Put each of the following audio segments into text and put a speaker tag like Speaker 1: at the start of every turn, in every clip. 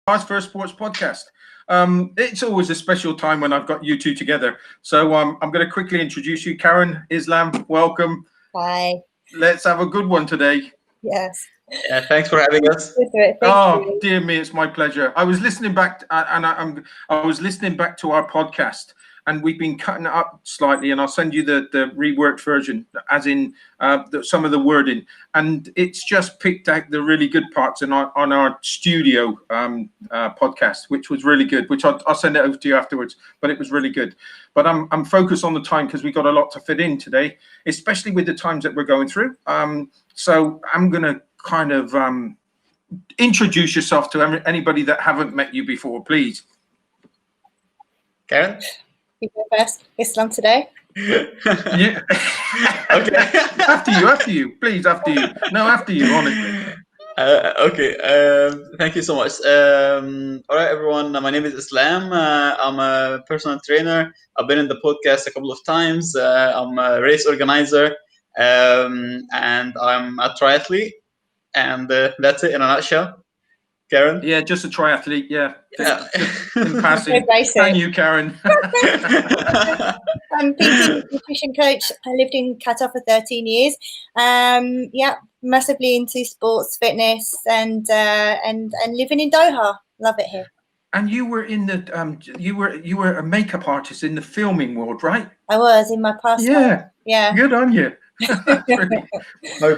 Speaker 1: First Sports Podcast. It's always a special time when I've got you two together. So I'm going to quickly introduce you. Karen, Islam, welcome.
Speaker 2: Hi.
Speaker 1: Let's have a good one today.
Speaker 2: Yes.
Speaker 3: Yeah, thanks for having us.
Speaker 2: Thank you.
Speaker 1: Dear me, it's my pleasure. I was listening back, I was listening back to our podcast, and we've been cutting it up slightly. And I'll send you the reworked version, as in some of the wording. And it's just picked out the really good parts on our studio podcast, which was really good. Which I'll send it over to you afterwards. But it was really good. But I'm focused on the time because we got a lot to fit in today, especially with the times that we're going through. So I'm gonna kind of introduce yourself to anybody that haven't met you before, please.
Speaker 3: Karen?
Speaker 2: You go first. Islam today.
Speaker 1: Yeah.
Speaker 3: Okay.
Speaker 1: After you, please. After you. No, after you, honestly.
Speaker 3: Okay. Thank you so much. All right, everyone. My name is Islam. I'm a personal trainer. I've been in the podcast a couple of times. I'm a race organizer, and I'm a triathlete. And that's it in a nutshell. Karen?
Speaker 1: Yeah, just a triathlete. Yeah.
Speaker 3: Yeah.
Speaker 1: Just in passing. Thank you, Karen.
Speaker 2: I'm PT nutrition coach. I lived in Qatar for 13 years. Yeah, massively into sports, fitness, and living in Doha. Love it here.
Speaker 1: And you were in the you were a makeup artist in the filming world, right?
Speaker 2: I was in my past life. Yeah.
Speaker 1: Good on you.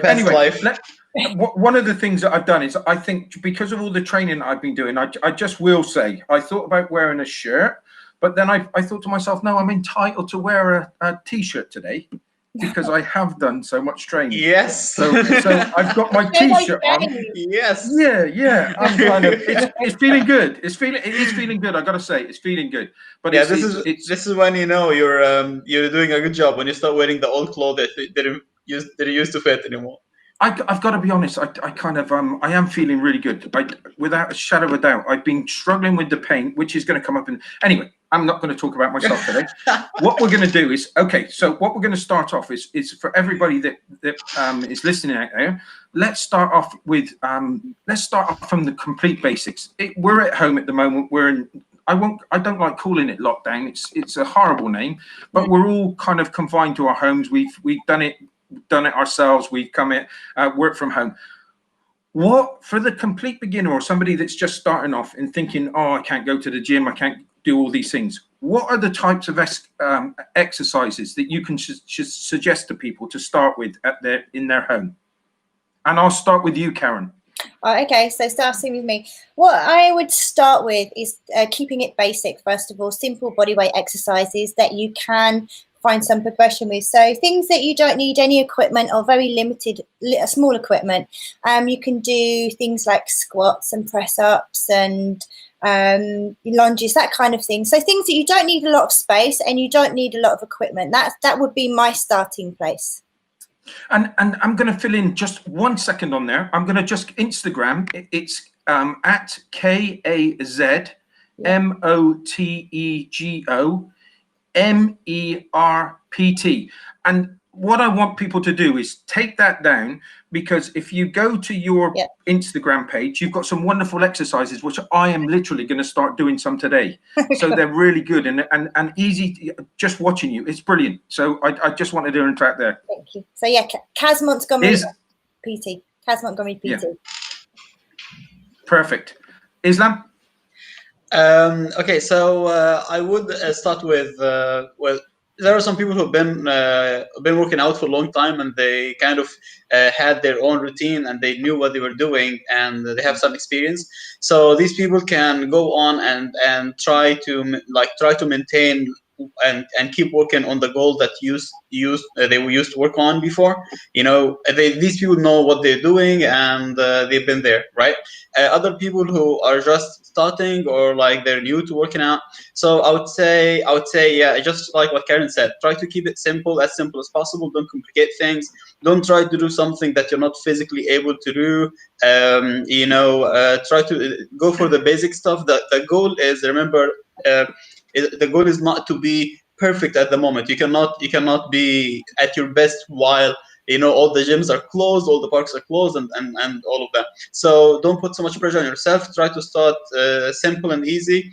Speaker 3: Anyway, life.
Speaker 1: One of the things that I've done is, I think, because of all the training I've been doing, I just will say, I thought about wearing a shirt, but then I thought to myself, no, I'm entitled to wear a t-shirt today because I have done so much training.
Speaker 3: Yes.
Speaker 1: So I've got my t-shirt on.
Speaker 3: Yes.
Speaker 1: Yeah. I'm kind of. It's feeling good. It is feeling good. I gotta say, it's feeling good. But
Speaker 3: yeah, this is when you know you're doing a good job, when you start wearing the old clothes that didn't used to fit anymore.
Speaker 1: I've got to be honest. I kind of I am feeling really good. Without a shadow of a doubt, I've been struggling with the pain, which is going to come up in. Anyway, I'm not going to talk about myself today. What we're going to do is, okay. So what we're going to start off is for everybody that is listening out there. Let's start off with let's start off from the complete basics. We're at home at the moment. We're in. I don't like calling it lockdown. It's a horrible name, but we're all kind of confined to our homes. We've done it ourselves. We've come at work from home. What, for the complete beginner or somebody that's just starting off and thinking, oh, I can't go to the gym, I can't do all these things, what are the types of exercises that you can suggest to people to start with in their home? And I'll start with you, Karen.
Speaker 2: Okay, so starting with me. What I would start with is keeping it basic, first of all. Simple bodyweight exercises that you can find some progression with. So things that you don't need any equipment or very limited, small equipment. You can do things like squats and press ups and lunges, that kind of thing. So things that you don't need a lot of space and you don't need a lot of equipment. That would be my starting place.
Speaker 1: And I'm going to fill in just 1 second on there. I'm going to just Instagram. It's at KAZMOTEGO MERPT. And what I want people to do is take that down, because if you go to your Instagram page, you've got some wonderful exercises, which I am literally going to start doing some today. So they're really good and easy. Just watching you, it's brilliant. So I just wanted to interact there.
Speaker 2: Thank you. So yeah, Kaz Montgomery PT. Kaz Montgomery PT.
Speaker 1: Yeah. Perfect. Islam?
Speaker 3: Okay, so I would start with there are some people who've been working out for a long time, and they kind of had their own routine, and they knew what they were doing, and they have some experience. So these people can go on and try to maintain and keep working on the goal that they were used to work on before. You know, these people know what they're doing, and they've been there, right? Other people who are just starting, or like they're new to working out. So I would say, yeah, just like what Karen said, try to keep it simple as possible. Don't complicate things. Don't try to do something that you're not physically able to do. Try to go for the basic stuff. The goal is, remember, the goal is not to be perfect at the moment. You cannot be at your best while all the gyms are closed, all the parks are closed, and all of that. So don't put so much pressure on yourself. Try to start simple and easy.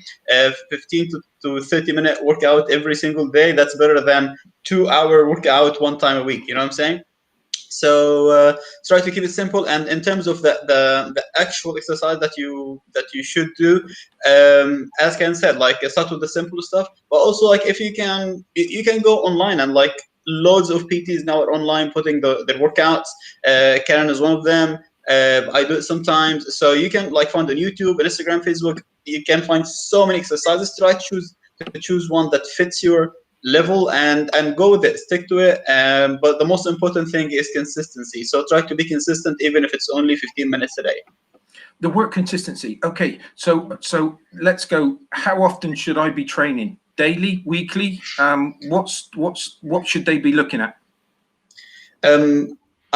Speaker 3: 15 to 30-minute workout every single day. That's better than 2-hour workout one time a week. You know what I'm saying? So try to keep it simple. And in terms of the actual exercise that you should do, as Ken said, like start with the simple stuff, but also like if you can go online, and like loads of PTs now are online putting their workouts. Karen is one of them. I do it sometimes. So you can like find on YouTube, and Instagram, Facebook. You can find so many exercises. Try to choose one that fits your level and go with it, stick to it. But the most important thing is consistency. So try to be consistent, even if it's only 15 minutes a day.
Speaker 1: The word consistency. Okay, so let's go. How often should I be training? Daily, weekly? What should they be looking at?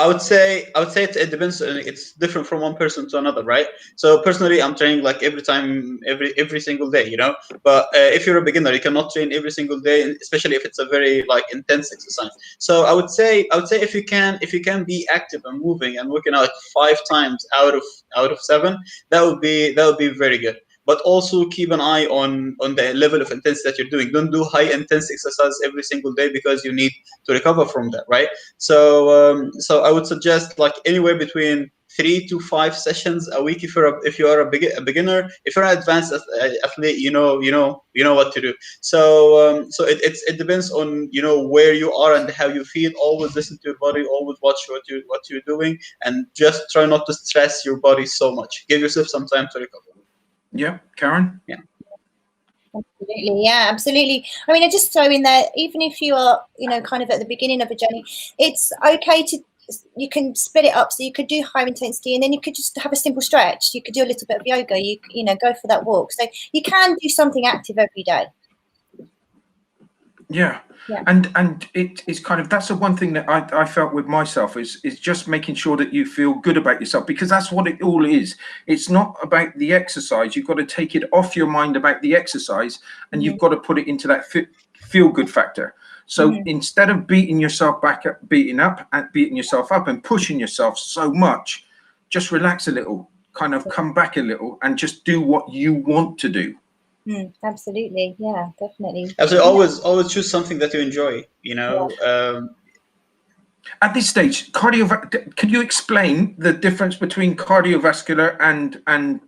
Speaker 3: I would say it depends. It's different from one person to another, right? So personally, I'm training like every single day, But if you're a beginner, you cannot train every single day, especially if it's a very like intense exercise. So I would say if you can be active and moving and working out 5 times out of 7, that would be very good. But also keep an eye on the level of intensity that you're doing. Don't do high intense exercise every single day, because you need to recover from that, right? So I would suggest like anywhere between 3 to 5 sessions a week if you are a beginner. If you're an advanced athlete, you know what to do. So it depends on where you are and how you feel. Always listen to your body. Always watch what you're doing, and just try not to stress your body so much. Give yourself some time to recover.
Speaker 1: Yeah, Karen?
Speaker 3: Yeah.
Speaker 2: Absolutely, yeah, absolutely. I mean, I just throw in there, even if you are, kind of at the beginning of a journey, it's okay you can split it up. So you could do high intensity, and then you could just have a simple stretch. You could do a little bit of yoga. You go for that walk. So you can do something active every day.
Speaker 1: Yeah. And it's kind of, that's the one thing that I felt with myself is just making sure that you feel good about yourself, because that's what it all is. It's not about the exercise. You've got to take it off your mind about the exercise, and you've got to put it into that feel good factor. So instead of beating yourself beating yourself up and pushing yourself so much, just relax a little, kind of come back a little, and just do what you want to do.
Speaker 2: Absolutely, yeah, definitely.
Speaker 3: Absolutely, always choose something that you enjoy.
Speaker 1: At this stage, can you explain the difference between cardiovascular and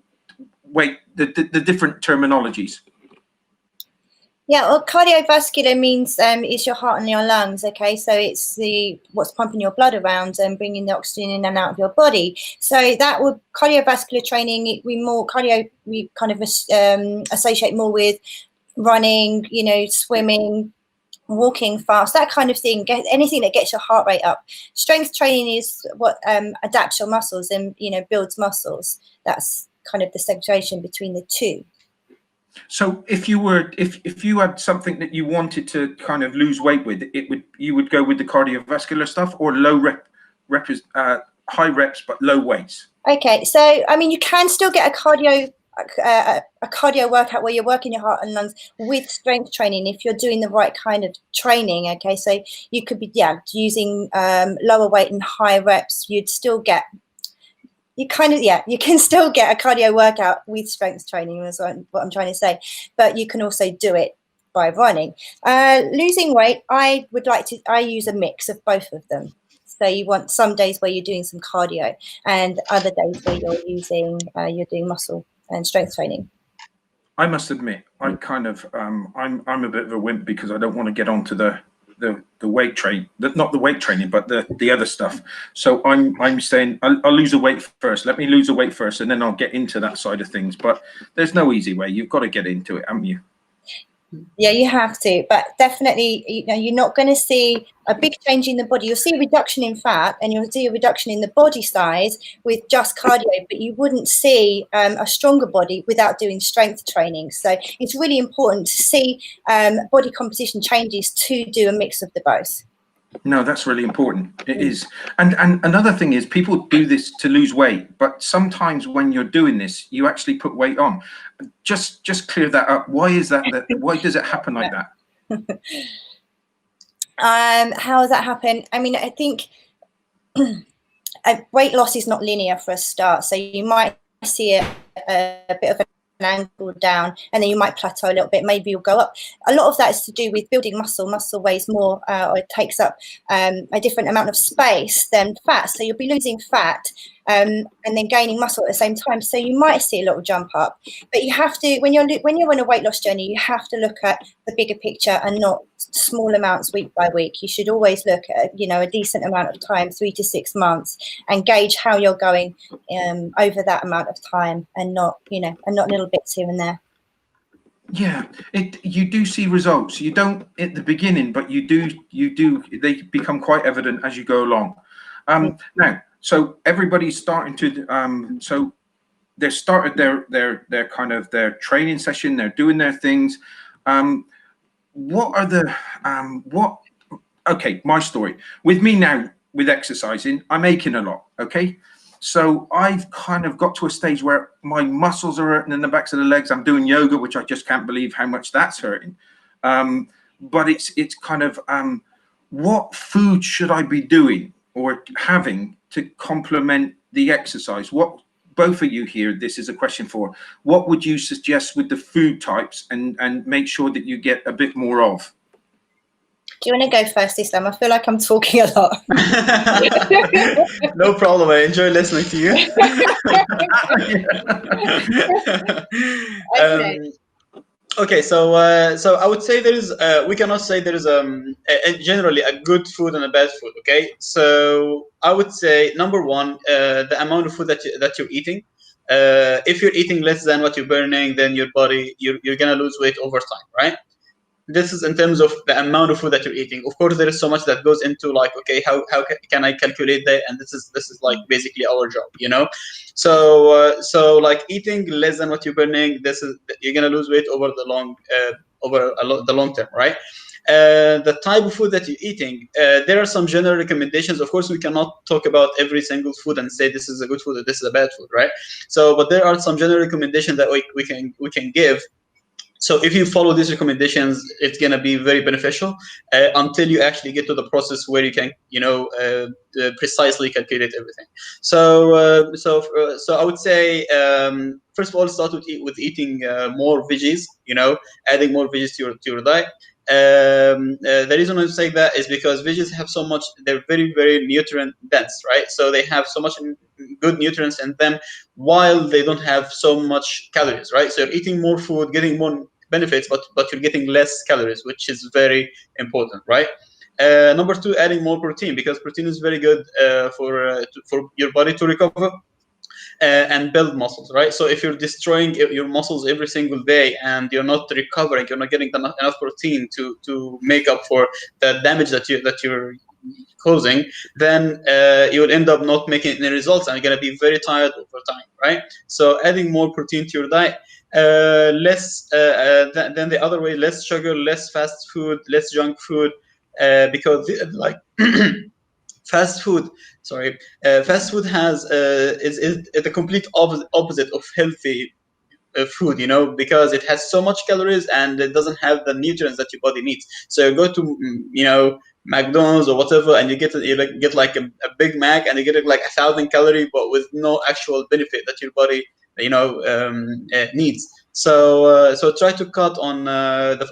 Speaker 1: weight, the different terminologies?
Speaker 2: Yeah, well, cardiovascular means it's your heart and your lungs. Okay, so it's what's pumping your blood around and bringing the oxygen in and out of your body. So that would cardiovascular training. We kind of associate more with running, swimming, walking fast, that kind of thing. Anything that gets your heart rate up. Strength training is what adapts your muscles and builds muscles. That's kind of the segregation between the two.
Speaker 1: So if you had something that you wanted to kind of lose weight with, you would go with the cardiovascular stuff, or high reps but low weights? Okay,
Speaker 2: so I mean, you can still get a cardio workout where you're working your heart and lungs with strength training if you're doing the right kind of training. Okay, so you could be using lower weight and high reps. You can still get a cardio workout with strength training, is what I'm trying to say, but you can also do it by running. Losing weight, I use a mix of both of them. So you want some days where you're doing some cardio and other days where you're doing muscle and strength training.
Speaker 1: I must admit, I kind of I'm a bit of a wimp, because I don't want to get onto the weight train, not the weight training, but the other stuff. So I'm saying I'll lose the weight first. Let me lose the weight first, and then I'll get into that side of things. But there's no easy way. You've got to get into it, haven't you?
Speaker 2: Yeah, you have to, but definitely, you're not going to see a big change in the body. You'll see a reduction in fat, and you'll see a reduction in the body size with just cardio, but you wouldn't see a stronger body without doing strength training. So it's really important to see body composition changes to do a mix of the both.
Speaker 1: No, that's really important. It is. And another thing is, people do this to lose weight, but sometimes when you're doing this, you actually put weight on. Just clear that up. Why is that? Why does it happen like that?
Speaker 2: How does that happen? I mean, I think weight loss is not linear for a start. So you might see a bit of an angle down, and then you might plateau a little bit. Maybe you'll go up. A lot of that is to do with building muscle. Muscle weighs more, or it takes up a different amount of space than fat. So you'll be losing fat and then gaining muscle at the same time. So you might see a little jump up. But you have to, when you're on a weight loss journey, you have to look at the bigger picture and not small amounts week by week. You should always look at, you know, a decent amount of time, 3 to 6 months, and gauge how you're going over that amount of time, and not, you know, and not little bits here and there.
Speaker 1: Yeah, you do see results. You don't at the beginning, but you do. They become quite evident as you go along. Now, so everybody's starting to. So they started their kind of their training session. They're doing their things. What are the Okay, my story with me now with exercising. I'm aching a lot. Okay. So I've kind of got to a stage where my muscles are hurting in the backs of the legs. I'm doing yoga, which I just can't believe how much that's hurting. But it's kind of, what food should I be doing or having to complement the exercise? What, both of you here, this is a question for, what would you suggest with the food types and make sure that you get a bit more of?
Speaker 2: Do you want to go first, Islam? I feel like I'm talking a lot.
Speaker 3: No problem. I enjoy listening to you.
Speaker 2: Okay.
Speaker 3: Okay, so I would say there is we cannot say there is generally a good food and a bad food. Okay, so I would say number one, the amount of food that you're eating. If you're eating less than what you're burning, then your body you're gonna lose weight over time, right? This is in terms of the amount of food that you're eating. Of course, there is so much that goes into like, okay, how can I calculate that? And this is like basically our job, you know. So like eating less than what you're burning, you're gonna lose weight over the long term, right? The type of food that you're eating, there are some general recommendations. Of course, we cannot talk about every single food and say this is a good food or this is a bad food, right? So, but there are some general recommendations that we can give. So if you follow these recommendations, it's going to be very beneficial until you actually get to the process where you can, you know, precisely calculate everything. So I would say, first of all, start with eating more veggies, you know, adding more veggies to your diet. The reason I'm saying that is because veggies have so much, they're very, very nutrient dense, right? So they have so much good nutrients in them while they don't have so much calories, right? So you're eating more food, getting more benefits, but you're getting less calories, which is very important, right? Number two, adding more protein, because protein is very good for your body to recover and build muscles, right? So if you're destroying your muscles every single day and you're not recovering, you're not getting enough protein to make up for the damage that you're causing, then you will end up not making any results and you're going to be very tired over time, right? So adding more protein to your diet, less then the other way, less sugar, less fast food, less junk food, because like fast food has is the complete opposite of healthy food, you know, because it has so much calories and it doesn't have the nutrients that your body needs. So you go to, you know, McDonald's or whatever, and you get like a Big Mac, and you get like 1,000 calories, but with no actual benefit that your body, you know, needs. So try to cut on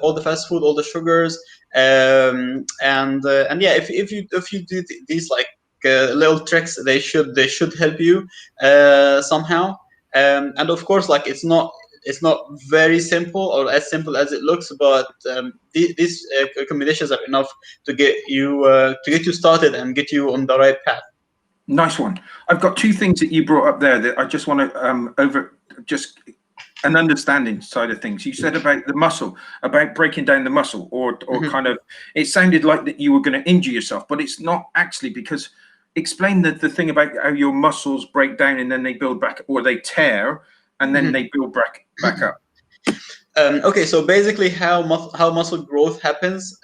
Speaker 3: all the fast food, all the sugars, and yeah, if you do these like little tricks, they should help you somehow. And of course, like it's not very simple or as simple as it looks, but these recommendations are enough to get you started and get you on the right path.
Speaker 1: Nice one. I've got two things that you brought up there that I just want to just an understanding side of things. You said about the muscle, about breaking down the muscle, or kind of, it sounded like that you were going to injure yourself, but it's not actually, because explain the thing about how your muscles break down and then they build back, or they tear and then they build back up.
Speaker 3: Okay, so basically how muscle growth happens,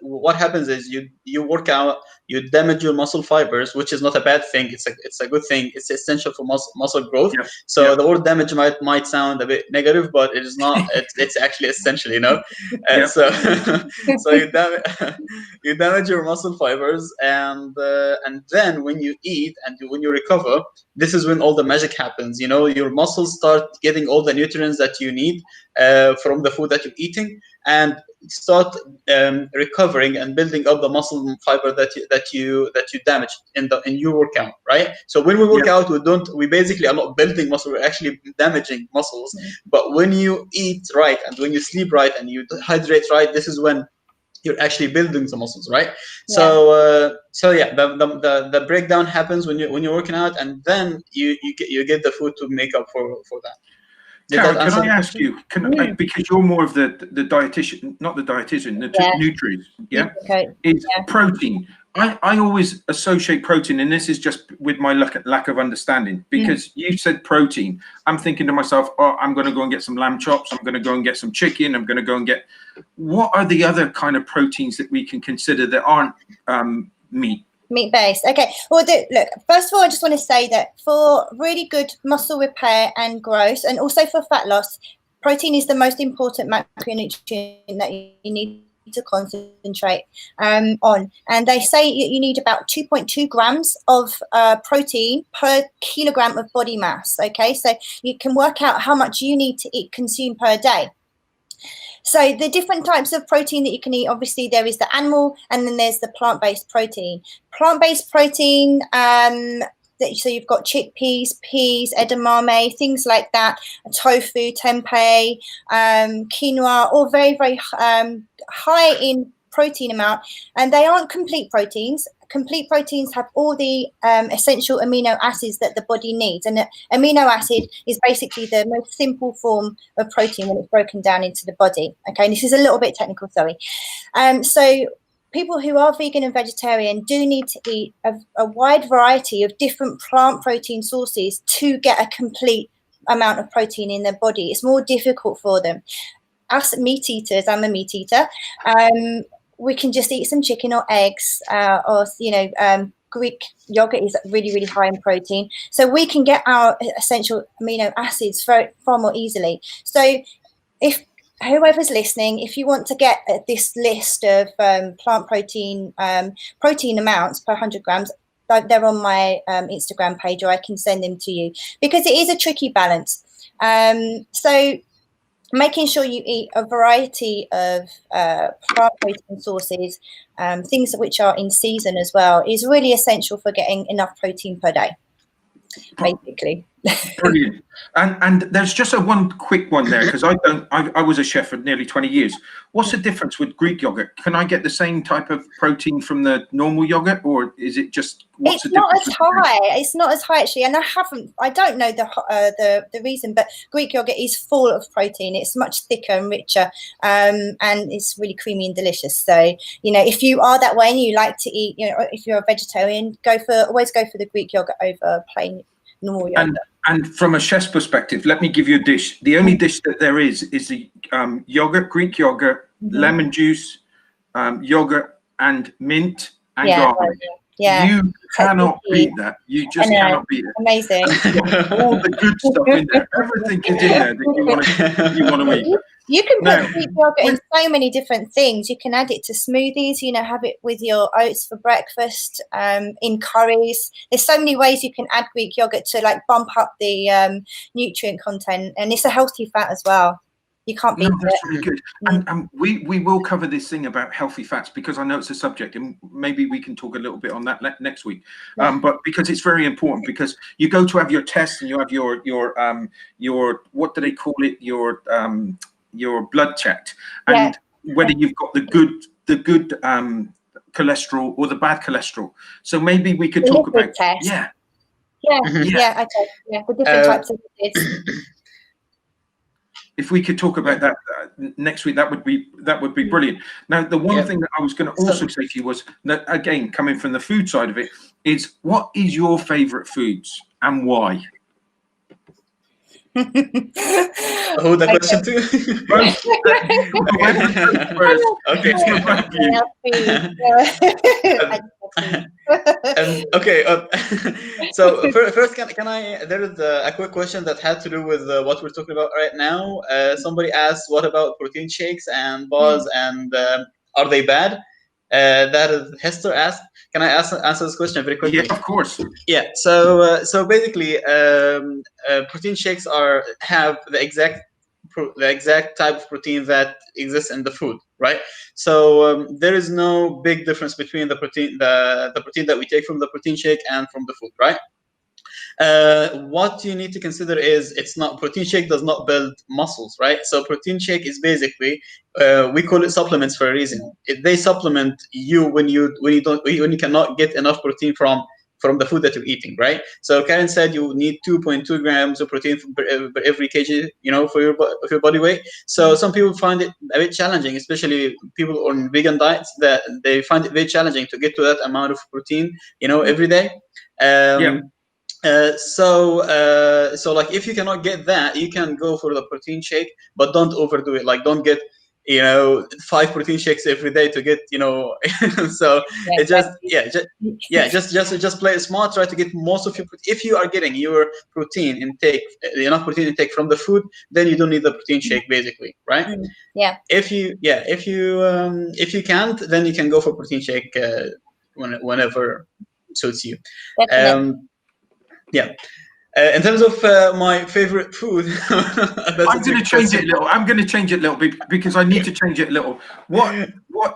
Speaker 3: what happens is you work out you damage your muscle fibers, which is not a bad thing. It's a good thing. It's essential for muscle growth.
Speaker 1: Yeah.
Speaker 3: So
Speaker 1: Yeah.
Speaker 3: the word damage might sound a bit negative, but it is not. It's actually essential, you know.
Speaker 1: Yeah.
Speaker 3: So so you damage your muscle fibers, and then when you eat and when you recover, this is when all the magic happens. You know, your muscles start getting all the nutrients that you need from the food that you're eating, and start recovering and building up the muscle fiber that you damaged in your workout, right? So when we work out, we basically are not building muscle, we're actually damaging muscles. But when you eat right and when you sleep right and you hydrate right, this is when you're actually building the muscles, right? So the breakdown happens when you're working out, and then you get the food to make up for that.
Speaker 1: Carol, can I ask you, because you're more of the dietitian, not the dietitian, the nutrients, is protein. I always associate protein, and this is just with my lack of understanding, because you said protein. I'm thinking to myself, oh, I'm going to go and get some lamb chops. I'm going to go and get some chicken. I'm going to go and get. What are the other kind of proteins that we can consider that aren't meat?
Speaker 2: Meat-based. Okay. Well, look, first of all, I just want to say that for really good muscle repair and growth, and also for fat loss, protein is the most important macronutrient that you need to concentrate on. And they say you need about 2.2 grams of protein per kilogram of body mass. Okay, so you can work out how much you need to consume per day. So the different types of protein that you can eat, obviously there is the animal, and then there's the plant-based protein. Plant-based protein, so you've got chickpeas, peas, edamame, things like that, tofu, tempeh, quinoa, all very, very high in protein amount, and they aren't complete proteins. Complete proteins have all the essential amino acids that the body needs, and amino acid is basically the most simple form of protein when it's broken down into the body. Okay, and this is a little bit technical, sorry. So people who are vegan and vegetarian do need to eat a wide variety of different plant protein sources to get a complete amount of protein in their body. It's more difficult for them. Us meat eaters, I'm a meat eater, we can just eat some chicken or eggs, or Greek yogurt is really, really high in protein. So we can get our essential amino acids far more easily. So if whoever's listening, if you want to get this list of plant protein amounts per 100 grams, they're on my Instagram page, or I can send them to you, because it is a tricky balance. So making sure you eat a variety of plant protein sources, things which are in season as well, is really essential for getting enough protein per day, basically.
Speaker 1: Brilliant. And there's just one quick one there, because I was a chef for nearly 20 years. What's the difference with Greek yogurt? Can I get the same type of protein from the normal yogurt, or is it just what's the difference?
Speaker 2: It's not as high. It's not as high actually, and I don't know the reason, but Greek yogurt is full of protein. It's much thicker and richer, and it's really creamy and delicious. So if you are that way and you like to eat, if you're a vegetarian, always go for the Greek yogurt over plain normal yogurt.
Speaker 1: And from a chef's perspective, let me give you a dish. The only dish that there is the yogurt, Greek yogurt, lemon juice, yogurt, and mint and garlic.
Speaker 2: Yeah.
Speaker 1: You cannot beat that. You just cannot beat it.
Speaker 2: Amazing.
Speaker 1: All the good stuff in there. Everything is in there that you want to eat.
Speaker 2: You can put Greek yogurt in so many different things. You can add it to smoothies, have it with your oats for breakfast, in curries. There's so many ways you can add Greek yogurt to bump up the nutrient content, and it's a healthy fat as well. You can't beat
Speaker 1: that's
Speaker 2: it.
Speaker 1: really good. And we will cover this thing about healthy fats, because I know it's a subject, and maybe we can talk a little bit on that next week. But because it's very important, because you go to have your test and you have your what do they call it, your blood checked, and whether you've got the good cholesterol or the bad cholesterol. So maybe we could talk about
Speaker 2: test.
Speaker 1: Okay,
Speaker 2: the different types of lipids.
Speaker 1: If we could talk about that next week, that would be brilliant. Now, the one thing that I was going to also say to you was that, again, coming from the food side of it, is what is your favorite foods and why?
Speaker 3: Who the question to?
Speaker 2: protein.
Speaker 3: Okay. So first, can I? There is a quick question that had to do with what we're talking about right now. Somebody asked, "What about protein shakes and bars, and are they bad?" That is Hester asked. Can I answer this question very quickly?
Speaker 1: Yeah, of course.
Speaker 3: Yeah. So basically, protein shakes have the exact type of protein that exists in the food, right? So there is no big difference between the protein that we take from the protein shake and from the food, right? What you need to consider is protein shake does not build muscles, right? So protein shake is basically we call it supplements for a reason. They supplement you when you cannot get enough protein from the food that you're eating, right? So Karen said you need 2.2 grams of protein per every kg, for your body weight. So some people find it a bit challenging, especially people on vegan diets, that they find it very challenging to get to that amount of protein, every day.
Speaker 1: Yeah.
Speaker 3: So like if you cannot get that, you can go for the protein shake, but don't overdo it. Like don't get 5 protein shakes every day to get so just play it smart. Try to get most of your if you are getting your protein intake, enough protein intake from the food, then you don't need the protein shake basically, right?
Speaker 2: Yeah.
Speaker 3: If you can't, then you can go for protein shake whenever suits you.
Speaker 2: Definitely.
Speaker 3: Yeah. In terms of my favorite food,
Speaker 1: I'm going to change it a little. I'm going to change it a little bit because I need to change it a little. What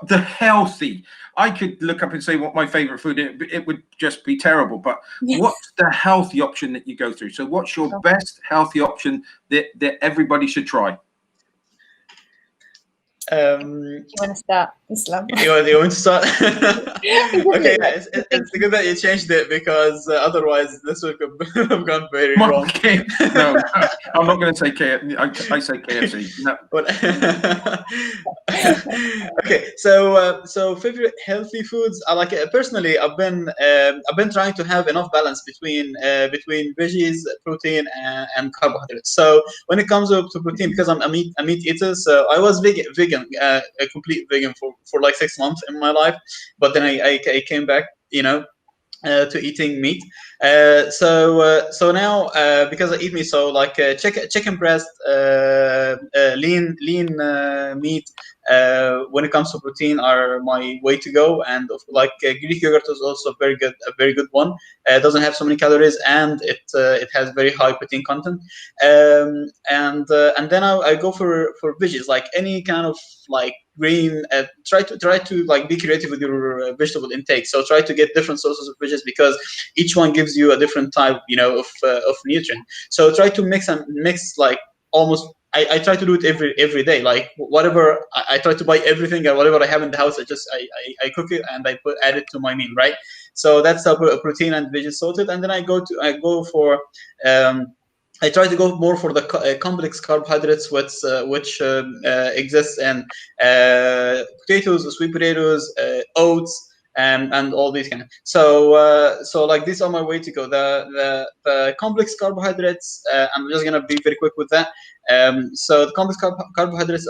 Speaker 1: the healthy? I could look up and say what my favorite food is. It would just be terrible. But what's the healthy option that you go through? So what's your best healthy option that everybody should try?
Speaker 2: You want to start, Islam?
Speaker 3: You want to start? Okay, it's good that you changed it because otherwise this would have gone very wrong.
Speaker 1: Okay. No, I'm not going to say KFC. I say KFC. No.
Speaker 3: Okay, so favorite healthy foods. I like it personally. I've been trying to have enough balance between veggies, protein, and carbohydrates. So when it comes to protein, because I'm a meat eater, so I was vegan, a complete vegan for like 6 months in my life, but then I came back, to eating meat. So now because I eat meat, so like chicken breast, lean meat. When it comes to protein, are my way to go, and like Greek yogurt is also a very good one. Doesn't have so many calories, and it has very high protein content. And then I go for veggies, like any kind of like green. Try to like be creative with your vegetable intake. So try to get different sources of veggies because each one gives you a different type, of nutrient. So try to mix like almost. I try to do it every day. Like whatever I try to buy everything, and whatever I have in the house, I cook it and I add it to my meal, right? So that's a protein and veggie sorted, and then I go for. I try to go more for the complex carbohydrates, which exists in potatoes, sweet potatoes, oats, and all these kind of. So like these are my way to go. The complex carbohydrates. I'm just gonna be very quick with that. So the complex carbohydrates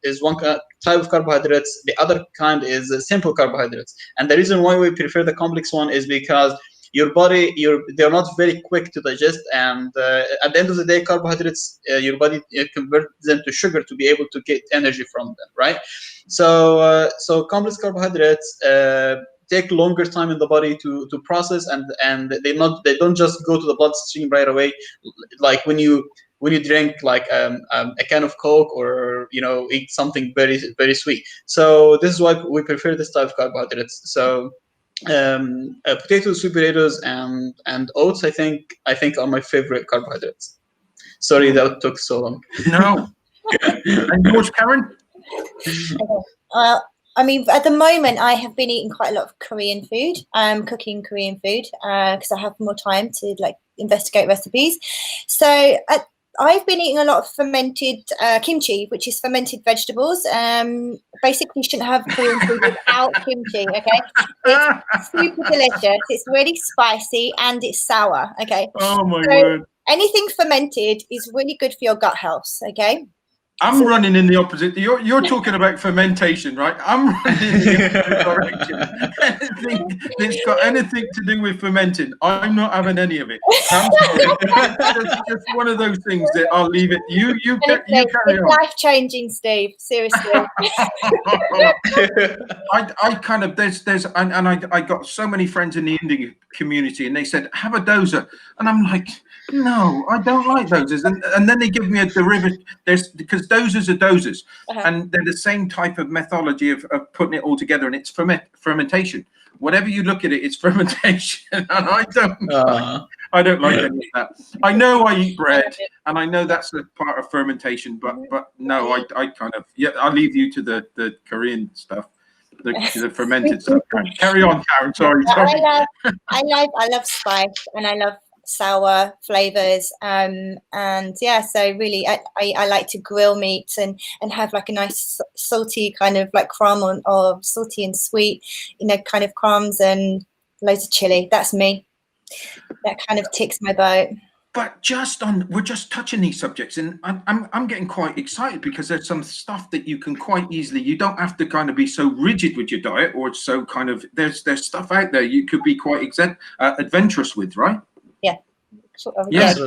Speaker 3: is one type of carbohydrates. The other kind is simple carbohydrates, and the reason why we prefer the complex one is because your body, they're not very quick to digest, and at the end of the day, carbohydrates, your body converts them to sugar to be able to get energy from them, right? So complex carbohydrates take longer time in the body to process, and they don't just go to the bloodstream right away, like when you drink like a can of Coke or eat something very very sweet. So this is why we prefer this type of carbohydrates. So potatoes, sweet potatoes, and oats, I think are my favorite carbohydrates. Sorry that took so long.
Speaker 1: No. And yours, Karen?
Speaker 2: I mean, at the moment, I have been eating quite a lot of Korean food. I'm cooking Korean food because I have more time to like investigate recipes. So I've been eating a lot of fermented kimchi, which is fermented vegetables. Basically, you shouldn't have Korean food without kimchi, okay? It's super delicious. It's really spicy and it's sour, okay?
Speaker 1: Oh, my word.
Speaker 2: Anything fermented is really good for your gut health, okay?
Speaker 1: I'm running in the opposite. You're talking about fermentation, right? I'm running in the opposite direction. Anything that's got anything to do with fermenting, I'm not having any of it. It's just one of those things that I'll leave it. You carry on.
Speaker 2: Life changing, Steve. Seriously.
Speaker 1: I kind of I got so many friends in the Indian community, and they said have a dosa, and I'm like, no, I don't like dosas, and then they give me a derivative. Because dosas are dosas, and they're the same type of methodology of putting it all together, and it's fermentation. Whatever you look at it, it's fermentation, and I don't like any of that. I know I eat bread, and I know that's a part of fermentation, but no, I kind of I'll leave you to the Korean stuff. The fermented stuff. Carry on, Karen. Sorry.
Speaker 2: I love spice, and I love sour flavors, and yeah, so really I like to grill meats and have like a nice salty kind of like crumb or salty and sweet, kind of crumbs and loads of chili. That's me. That kind of ticks my boat.
Speaker 1: But we're just touching these subjects, and I'm getting quite excited because there's some stuff that you can quite easily. You don't have to kind of be so rigid with your diet, or so kind of there's stuff out there you could be quite adventurous with, right?
Speaker 2: Yeah.
Speaker 1: Yes.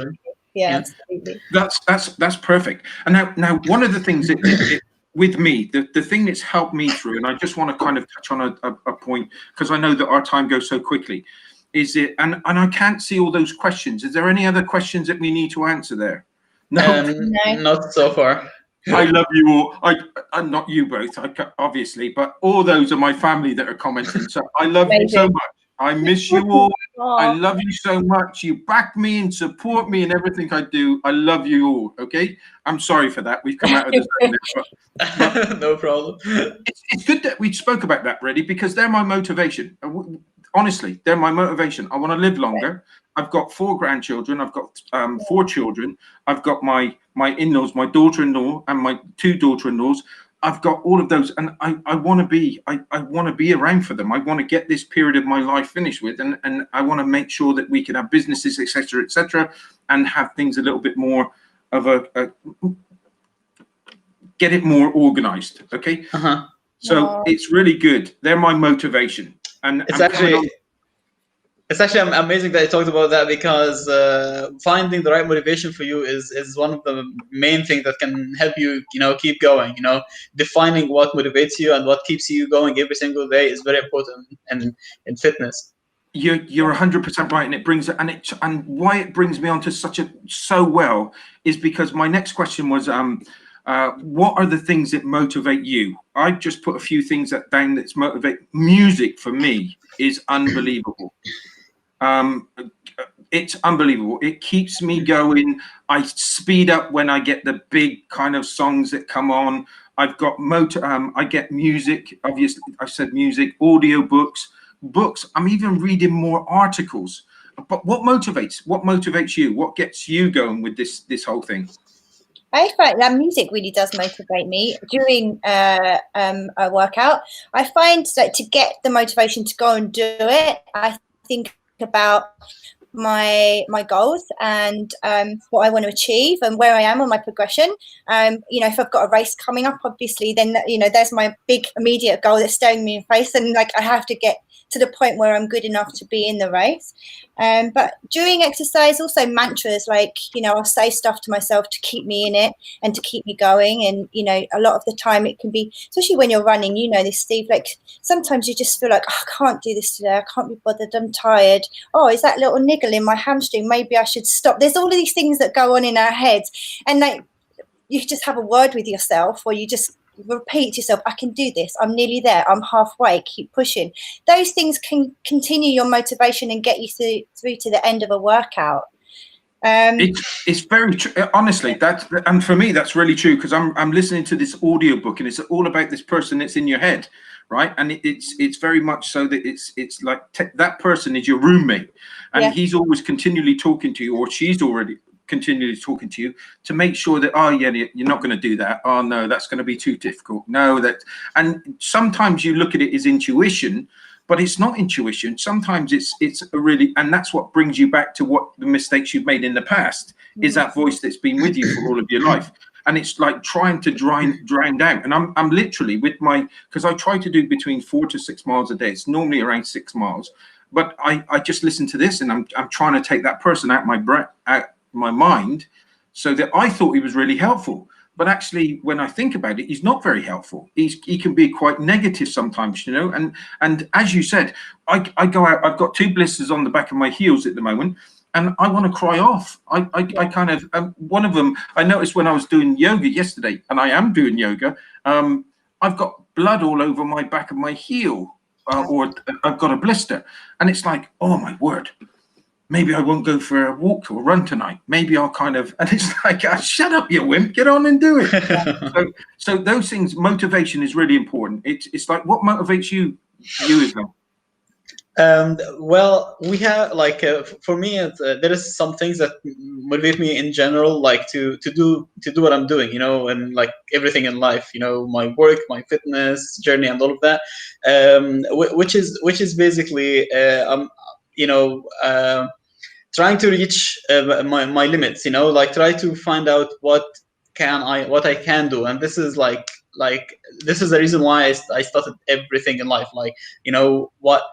Speaker 2: Yeah, absolutely.
Speaker 1: That's perfect. And now one of the things that with me, the thing that's helped me through, and I just want to kind of touch on a point because I know that our time goes so quickly. Is it and I can't see all those questions. Is there any other questions that we need to answer there?
Speaker 3: No, not so far.
Speaker 1: I love you all. I'm not you both, obviously, but all those are my family that are commenting. So I love you so much. I miss you all. I love you so much. You back me and support me in everything I do. I love you all. Okay. I'm sorry for that. We've come out of the zone there, but
Speaker 3: no problem.
Speaker 1: It's good that we spoke about that, really, because they're my motivation. Honestly, they're my motivation. I want to live longer. I've got 4 grandchildren. I've got 4 children. I've got my in-laws, my daughter-in-law, and my 2 daughter-in-laws. I've got all of those, and I want to be around for them. I want to get this period of my life finished with, and I want to make sure that we can have businesses, etc., and have things a little bit more of get it more organized. Okay. So it's really good. They're my motivation, and
Speaker 3: it's actually amazing that you talked about that, because finding the right motivation for you is one of the main things that can help you, keep going. Defining what motivates you and what keeps you going every single day is very important in fitness.
Speaker 1: You're 100% right, and it brings and why it brings me on to so well is because my next question was what are the things that motivate you? I've just put a few things down that's motivate. Music for me is unbelievable. It's unbelievable. It keeps me going. I speed up when I get the big kind of songs that come on. I've got I get music. Obviously, I said music, audio books. I'm even reading more articles. But what motivates you? What gets you going with this whole thing?
Speaker 2: I find that music really does motivate me during a workout. I find that to get the motivation to go and do it, I think about my goals and what I want to achieve and where I am on my progression. If I've got a race coming up, obviously, then there's my big immediate goal that's staring me in the face, and like I have to get to the point where I'm good enough to be in the race. But during exercise, also mantras, like, I'll say stuff to myself to keep me in it and to keep me going. And, a lot of the time it can be, especially when you're running, this, Steve, like sometimes you just feel like, I can't do this today. I can't be bothered. I'm tired. Oh, is that little niggle in my hamstring? Maybe I should stop. There's all of these things that go on in our heads. And like, you just have a word with yourself, or you just repeat to yourself, I can do this, I'm nearly there, I'm halfway, keep pushing. Those things can continue your motivation and get you through to the end of a workout.
Speaker 1: It's very true, honestly. And for me that's really true, because I'm listening to this audiobook, and it's all about this person that's in your head, right? And it's very much so that it's like that person is your roommate, and he's always continually talking to you, or she's already continually talking to you to make sure that, oh yeah, you're not going to do that, oh no, that's going to be too difficult, no, that. And sometimes you look at it as intuition, but it's not intuition. Sometimes it's a really, and that's what brings you back to what the mistakes you've made in the past, is that voice that's been with you for all of your life. and it's like trying to drown out. And I'm literally with my, because I try to do between 4 to 6 miles a day. It's normally around 6 miles, but I just listen to this, and I'm trying to take that person out my mind, so that I thought he was really helpful. But actually, when I think about it, he's not very helpful. He can be quite negative sometimes, you know. And as you said, I go out. I've got 2 blisters on the back of my heels at the moment, and I want to cry off. I kind of one of them. I noticed when I was doing yoga yesterday, and I am doing yoga. I've got blood all over my back of my heel, or I've got a blister, and it's like, oh my word. Maybe I won't go for a walk or run tonight. Maybe I'll kind of, and it's like, shut up, you wimp, get on and do it. so those things, motivation is really important. It's like, what motivates you, Islam?
Speaker 3: Well, we have like for me, there is some things that motivate me in general, like to do what I'm doing, you know, and like everything in life, you know, my work, my fitness journey, and all of that, which is basically, you know. Trying to reach my limits, you know, like try to find out what I can do, and this is like this is the reason why I started everything in life. Like, you know, what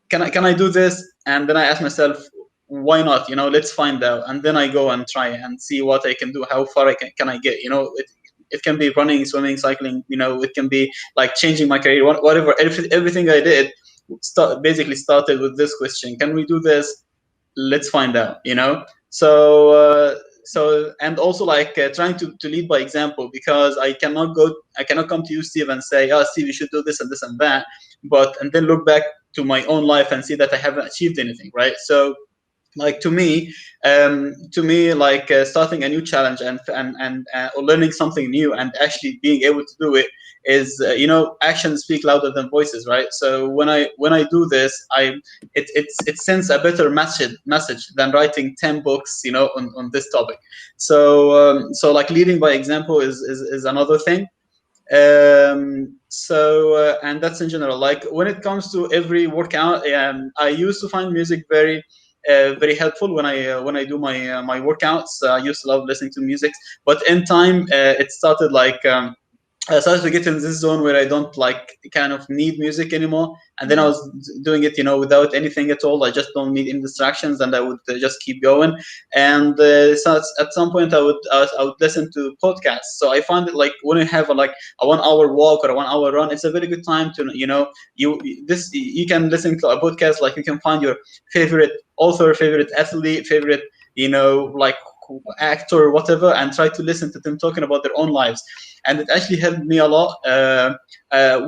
Speaker 3: can I do this, and then I ask myself, why not? You know, let's find out, and then I go and try and see what I can do, how far can I get. You know, it can be running, swimming, cycling. You know, it can be like changing my career, whatever. Everything I did basically started with this question: can we do this? Let's find out, you know. So and also like trying to lead by example, because I cannot come to you, Steve, and say, oh, Steve, you should do this and this and that, and then look back to my own life and see that I haven't achieved anything, right? So like to me like starting a new challenge and or learning something new and actually being able to do it is you know, actions speak louder than voices, right? So when I do this, it sends a better message than writing 10 books, you know, on this topic. So so like leading by example is another thing. So and that's in general. Like when it comes to every workout, I used to find music very helpful when I do my workouts. I used to love listening to music, but in time it started like I started to get in this zone where I don't like kind of need music anymore. And then I was doing it, you know, without anything at all. I just don't need any distractions, and I would just keep going. And so at some point I would listen to podcasts. So I found it like when I have a 1 hour walk or a 1 hour run, it's a very good time to, you know, you can listen to a podcast. Like you can find your favorite author, favorite athlete, favorite, you know, like actor, whatever, and try to listen to them talking about their own lives. And it actually helped me a lot.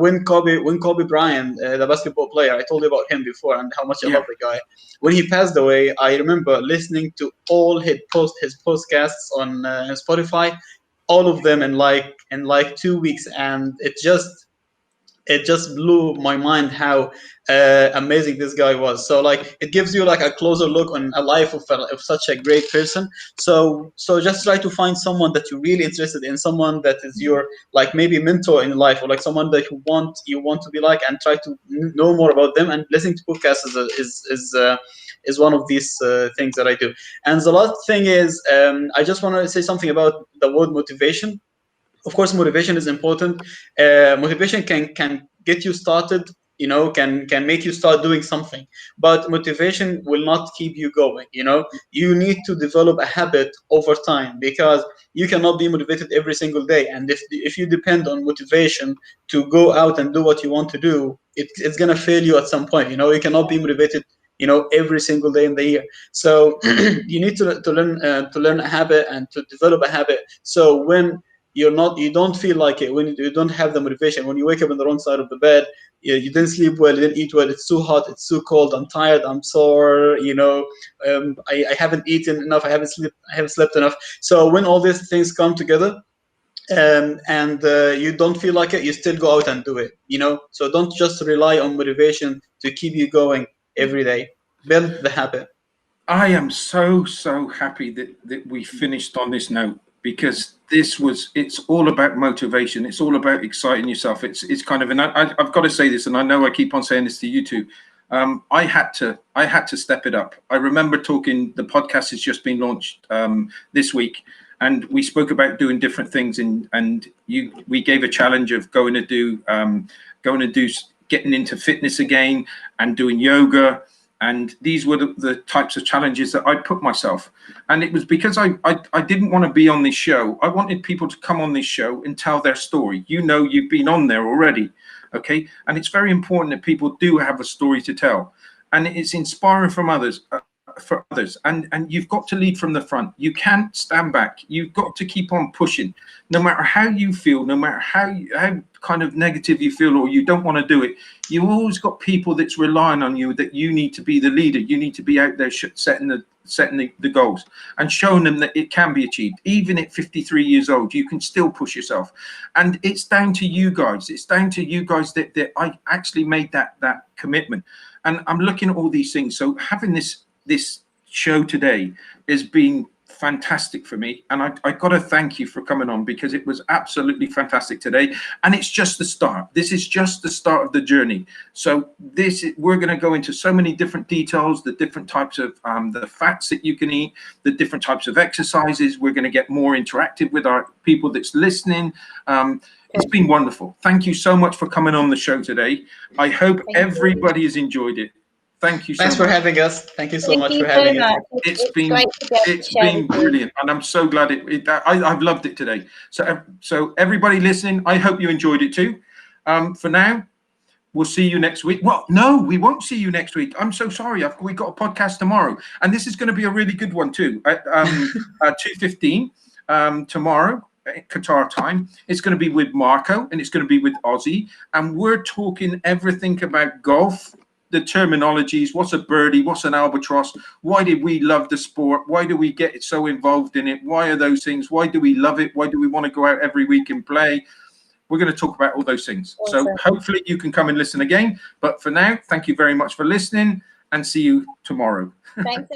Speaker 3: When Kobe Bryant, the basketball player, I told you about him before and how much I love the guy. When he passed away, I remember listening to all his podcasts on Spotify, all of them in like 2 weeks, and it just blew my mind how amazing this guy was. So like it gives you like a closer look on a life of such a great person. So just try to find someone that you're really interested in, someone that is your like maybe mentor in life, or like someone that you want to be like, and try to know more about them. And listening to podcasts is one of these things that I do. And the last thing is I just want to say something about the word motivation. Of course, motivation is important. Motivation can get you started, you know, can make you start doing something. But motivation will not keep you going, you know. You need to develop a habit over time, because you cannot be motivated every single day. And if you depend on motivation to go out and do what you want to do, it's going to fail you at some point, you know. You cannot be motivated, you know, every single day in the year. So you need to learn a habit and to develop a habit. So when you don't feel like it, when you don't have the motivation, when you wake up on the wrong side of the bed, you didn't sleep well, you didn't eat well, it's too hot, it's too cold, I'm tired, I'm sore, you know, I haven't eaten enough, I haven't slept enough. So when all these things come together, and you don't feel like it, you still go out and do it, you know. So don't just rely on motivation to keep you going every day. Build the habit.
Speaker 1: I am so happy that we finished on this note, because it's all about motivation. It's all about exciting yourself. It's kind of, and I've got to say this, and I know I keep on saying this to you too. I had to step it up. I remember the podcast has just been launched this week, and we spoke about doing different things, and we gave a challenge of getting into fitness again and doing yoga. And these were the types of challenges that I put myself. And it was because I didn't want to be on this show. I wanted people to come on this show and tell their story. You know, you've been on there already, okay? And it's very important that people do have a story to tell. And it's inspiring from others, and you've got to lead from the front. You can't stand back. You've got to keep on pushing. No matter how you feel, no matter how kind of negative you feel or you don't want to do it, you always got people that's relying on you, that you need to be the leader. You need to be out there setting the goals and showing them that it can be achieved. Even at 53 years old, you can still push yourself. And it's down to you guys. It's down to you guys that I actually made that commitment. And I'm looking at all these things. So having this show today has been fantastic for me, and I got to thank you for coming on, because it was absolutely fantastic today. And it's just the start. This is just the start of the journey. So we're going to go into so many different details, the different types of the fats that you can eat, the different types of exercises. We're going to get more interactive with our people that's listening. It's been wonderful. Thank you so much for coming on the show today. I hope everybody has enjoyed it. Thank you so much.
Speaker 3: Thanks for having us. Thank you so much for having us.
Speaker 1: It's been brilliant, and I'm so glad I've loved it today. So everybody listening, I hope you enjoyed it too. For now, we'll see you next week. Well, no, we won't see you next week. I'm so sorry. We got a podcast tomorrow, and this is going to be a really good one too. At 2:15 tomorrow, Qatar time. It's going to be with Marco, and it's going to be with Ozzy, and we're talking everything about golf. The terminologies, what's a birdie, what's an albatross, why did we love the sport, why do we get so involved in it, why are those things, why do we love it, why do we want to go out every week and play? We're going to talk about all those things. Awesome. So hopefully you can come and listen again, but for now, thank you very much for listening, and see you tomorrow.
Speaker 2: Thanks.